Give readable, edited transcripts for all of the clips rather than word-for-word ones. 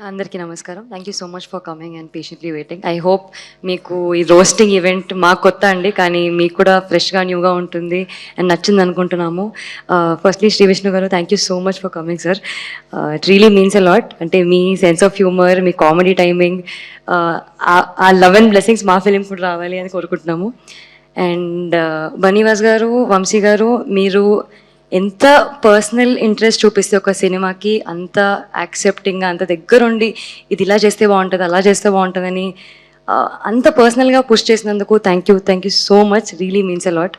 అందరికీ నమస్కారం. Thank you so much for coming and patiently waiting. I hope మీకు ఈ రోస్టింగ్ ఈవెంట్ మాకు కొత్త అండి, కానీ మీకు కూడా ఫ్రెష్గా న్యూగా ఉంటుంది అండ్ నచ్చింది అనుకుంటున్నాము. ఫస్ట్లీ శ్రీ విష్ణు గారు, thank you so much for coming sir. It really means a lot. అంటే మీ సెన్స్ ఆఫ్ హ్యూమర్, మీ కామెడీ టైమింగ్, ఆ లవ్ అండ్ బ్లెస్సింగ్స్ మా ఫిలిం కూడా రావాలి అని కోరుకుంటున్నాము. అండ్ బనీవాస్ గారు, వంశీ గారు, మీరు ఎంత పర్సనల్ ఇంట్రెస్ట్ చూపిస్తే ఒక సినిమాకి అంత యాక్సెప్టింగ్గా, అంత దగ్గరుండి ఇది ఇలా చేస్తే బాగుంటుంది, అలా చేస్తే బాగుంటుందని అంత పర్సనల్గా పుష్ చేసినందుకు thank you so much. Really means a lot.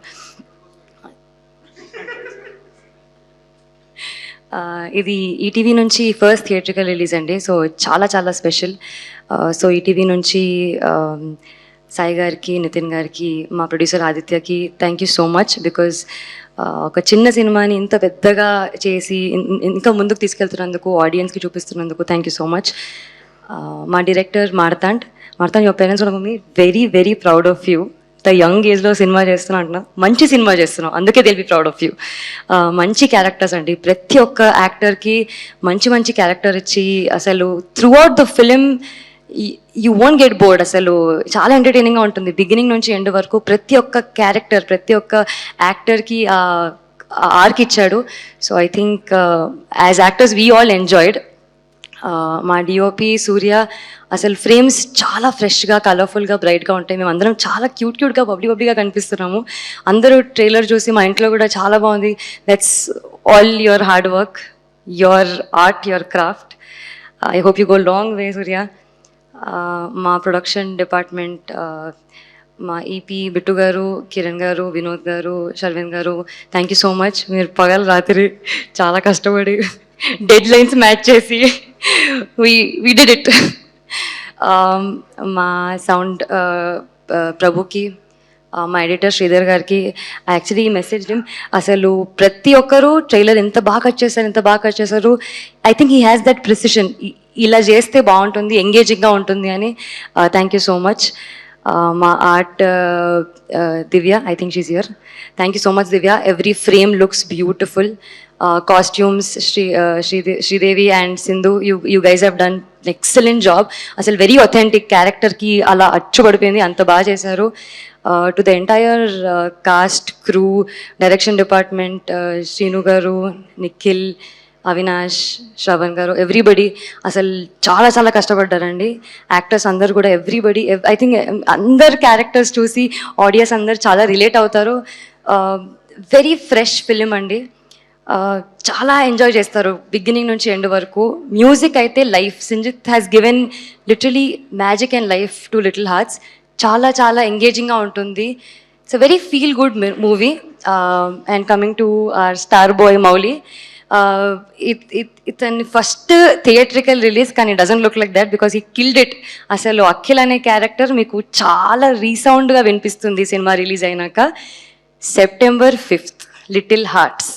ఇది ఈటీవీ నుంచి ఫస్ట్ థియేట్రికల్ రిలీజ్ అండి, సో చాలా చాలా స్పెషల్. సో ఈటీవీ నుంచి సాయి గారికి, నితిన్ గారికి, మా ప్రొడ్యూసర్ ఆదిత్యకి thank you so much. Because ఒక చిన్న సినిమాని ఇంత పెద్దగా చేసి ఇంకా ముందుకు తీసుకెళ్తున్నందుకు, ఆడియన్స్కి చూపిస్తున్నందుకు థ్యాంక్ యూ సో మచ్. మా డైరెక్టర్ మార్తాండ్, యువర్ పేరెంట్స్ కూడా mummy very very proud of you. ఇంత యంగ్ ఏజ్లో సినిమా చేస్తున్నా అంటున్నా, మంచి సినిమా చేస్తున్నావు, అందుకే will be proud of you. మంచి క్యారెక్టర్స్ అండి, ప్రతి ఒక్క యాక్టర్కి మంచి మంచి క్యారెక్టర్ ఇచ్చి అసలు throughout the film you won't get bored. అసలు చాలా ఎంటర్టైనింగ్గా ఉంటుంది బిగినింగ్ నుంచి ఎండ్ వరకు. ప్రతి ఒక్క క్యారెక్టర్, ప్రతి ఒక్క యాక్టర్కి ఆర్క్ ఇచ్చాడు. So I think as actors we all enjoyed. మా డిఓపి సూర్య, అసలు ఫ్రేమ్స్ చాలా ఫ్రెష్గా, కలర్ఫుల్గా, బ్రైట్గా ఉంటాయి. మేము అందరం చాలా క్యూట్గా బబ్లీగా కనిపిస్తున్నాము. అందరూ ట్రైలర్ చూసి మా ఇంట్లో కూడా చాలా బాగుంది. That's all your hard work, your art, your craft. I hope you go long way Surya. మా ప్రొడక్షన్ డిపార్ట్మెంట్, మా ఈపీ బిట్టు గారు, కిరణ్ గారు, వినోద్ గారు, షర్విన్ గారు, థ్యాంక్ యూ సో మచ్. మీరు పగలు రాత్రి చాలా కష్టపడి డెడ్ లైన్స్ మ్యాచ్ చేసి వీ డిడ్ ఇట్. మా సౌండ్ ప్రభుకి, మా ఎడిటర్ శ్రీధర్ గారికి, యాక్చువల్లీ ఈ మెసేజ్ అసలు ప్రతి ఒక్కరూ ట్రైలర్ ఎంత బాగా కట్ చేశారు. I think he has that precision, ఇలా చేస్తే బాగుంటుంది, ఎంగేజింగ్గా ఉంటుంది అని. Thank you so much. మా art Divya, I think she's here. Thank you so much Divya. Every frame looks beautiful. Costumes Sridevi and Sindhu, you guys have done excellent job. అసలు very authentic క్యారెక్టర్కి అలా అచ్చుపడిపోయింది, అంత బాగా చేశారు. To the entire cast, crew, direction department, Srinu గారు, నిఖిల్, అవినాష్, శ్రవణ్ గారు, ఎవ్రీబడి అసలు చాలా చాలా కష్టపడ్డారండి. యాక్టర్స్ అందరు కూడా, ఎవ్రీబడి, ఐ థింక్ అందరు క్యారెక్టర్స్ చూసి ఆడియన్స్ అందరు చాలా రిలేట్ అవుతారు. వెరీ ఫ్రెష్ ఫిలిం అండి, చాలా ఎంజాయ్ చేస్తారు బిగినింగ్ నుంచి ఎండ్ వరకు. మ్యూజిక్ అయితే life, Sinjith has given literally magic and life to little hearts. చాలా చాలా ఎంగేజింగ్గా ఉంటుంది. It's a very feel good movie. And coming to our star boy Mouli, ఇతని ఫస్ట్ థియేట్రికల్ రిలీజ్, కానీ doesn't look like that because he killed it. అసలు అఖిల్ అనే character మీకు చాలా రీసౌండ్గా వినిపిస్తుంది సినిమా రిలీజ్ అయినాక. September 5th, little hearts.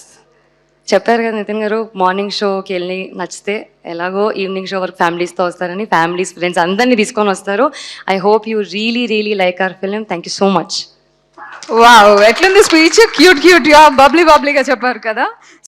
చెప్పారు కదా నితిన్ గారు, మార్నింగ్ షోకి వెళ్ళి నచ్చితే ఎలాగో ఈవినింగ్ షో వరకు ఫ్యామిలీస్తో వస్తారని. ఫ్యామిలీస్, ఫ్రెండ్స్ అందరినీ తీసుకొని వస్తారు. I hope you really like our film. Thank you so much. Wow, ఎట్లుంది స్పీచ్? క్యూట్గా బబ్లీగా చెప్పారు కదా.